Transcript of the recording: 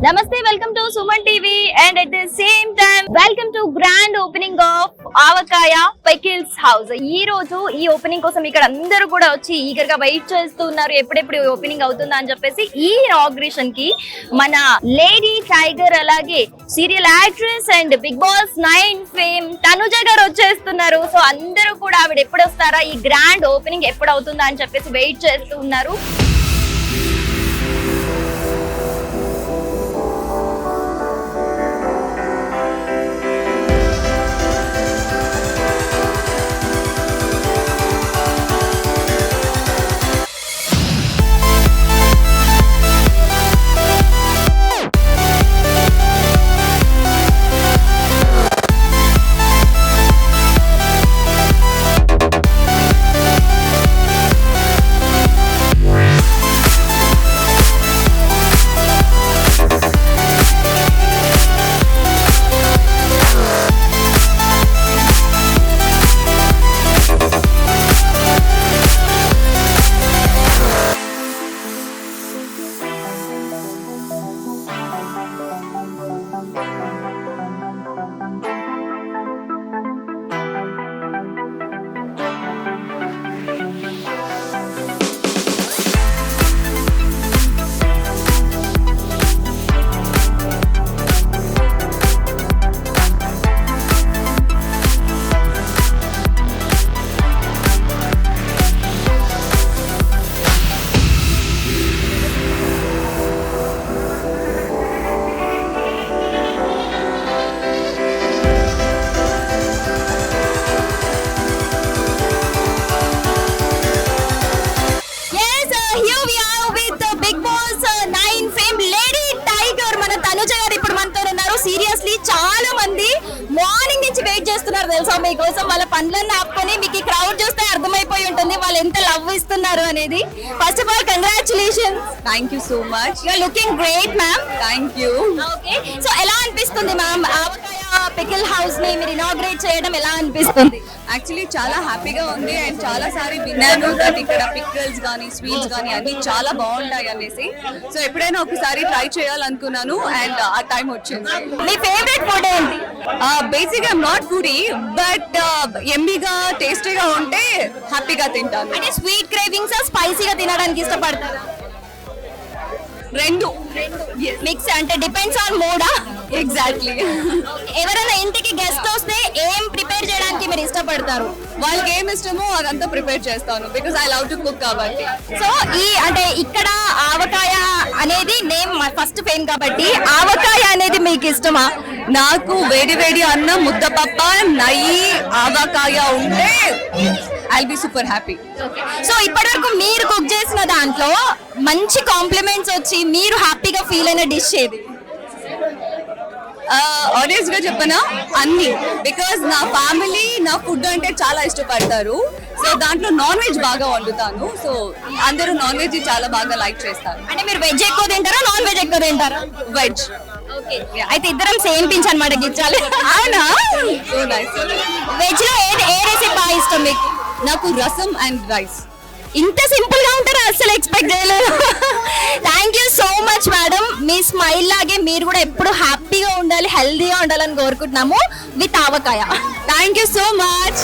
Namaste, welcome to Suman TV and at the same time welcome to grand opening of Avakaya Pickles House. ఈ రోజు ఈ opening కోసం ఇక్కడ అందరూ కూడా వచ్చి ఈగర్ గా వెయిట్ చేస్తున్నారు ఎప్పుడెప్పుడు ఓపెనింగ్ అవుతుందా అని చెప్పేసి. ఈ ఇనాగ్రేషన్ కి మన లేడీ టైగర్ అలాగే serial actress and Bigg Boss 9 fame Tanuja garu వచ్చేస్తున్నారు. సో అందరూ కూడా ఆవిడ ఎప్పుడు వస్తారా, ఈ గ్రాండ్ ఓపెనింగ్ ఎప్పుడు అవుతుందా అని చెప్పేసి వెయిట్ చేస్తూ ఉన్నారు. సీరియస్లీ చాలా మంది మార్నింగ్ నుంచి వెయిట్ చేస్తున్నారు తెలుసా మీకోసం. వాళ్ళ పనులన్నీ ఆపుకొని మీకు ఈ క్రౌడ్ చూస్తే అర్థమైపోయి ఉంటుంది వాళ్ళు ఎంత లవ్ ఇస్తున్నారు అనేది. First of all congratulations. Thank you so much. You are looking great ma'am. Thank you. Okay, so ఎలా అనిపిస్తుంది మ్యామ్ ఆవకాయ పికిల్ హౌస్ ని మీరు ఇనాగ్రేట్ చేయడం ఎలా అనిపిస్తుంది? యాక్చువల్లీ చాలా హ్యాపీగా ఉంది అండ్ చాలా సారి విన్నాను దట్ ఇక్కడ పికిల్స్ కానీ స్వీట్స్ కానీ అన్ని చాలా బాగుంటాయి అనేసి. సో ఎప్పుడైనా ఒకసారి ట్రై చేయాలనుకున్నాను అండ్ ఆ టైం వచ్చింది. మీ ఫేవరెట్ ఫుడ్ ఏంటి? Basic I'm not foodie but ఎమ్మీగా టేస్టీగా ఉంటే హ్యాపీగా తింటాను. అంటే స్వీట్ క్రేవింగ్స్ స్పైసీగా తినడానికి ఇష్టపడతారా? రెండు మిక్స్ అంటే డిపెండ్స్ ఆన్ మూడా. ఎగ్జాక్ట్లీ. ఎవరైనా ఇంటికి గెస్ట్ వస్తే ఏం ప్రిపేర్ చేయడానికి మీరు ఇష్టపడతారు? వాళ్ళకి ఏం ఇష్టమో అదంతా ప్రిపేర్ చేస్తాను because I love to cook కాబట్టి. సో ఈ అంటే ఇక్కడ ఆవకాయ అనేది నేమ్ ఫస్ట్ ఫేమ్ కాబట్టి ఆవకాయ అనేది మీకు ఇష్టమా? నాకు వేడి వేడి అన్నం ముద్దపప్ప నెయ్యి ఆవకాయ ఉంటే I'll be super happy. So ఇప్పటివరకు మీరు కుక్ చేసిన దాంట్లో మంచి కాంప్లిమెంట్స్ వచ్చి మీరు హ్యాపీగా ఫీల్ అయిన డిష్ ఏది? ఆనెస్ట్ గా చెప్పనా అన్ని, బికాస్ నా ఫ్యామిలీ నా ఫుడ్ అంటే చాలా ఇష్టపడతారు. సో దాంట్లో నాన్ వెజ్ బాగా వండుతాను. సో అందరూ నాన్ వెజ్ చాలా బాగా లైక్ చేస్తారు. అంటే మీరు వెజ్ ఎక్కువ తింటారా నాన్ వెజ్ ఎక్కువ తింటారా? వెజ్. అయితే ఇద్దరం సేమ్ పించ్ అనమాట గిచ్చాలి. అవునా? So nice. వెజ్ లో ఏ రెసిపీ బాగా ఇష్టం మీకు? నాకు రసం అండ్ రైస్. ఇంత సింపుల్ గా ఉంటారా? అసలు ఎక్స్పెక్ట్ చేయలేదు. Thank you so much madam. Me smile లాగే మీరు కూడా ఎప్పుడు హ్యాపీగా ఉండాలి, హెల్దీగా ఉండాలని కోరుకుంటున్నాము with avakaya. Thank you so much.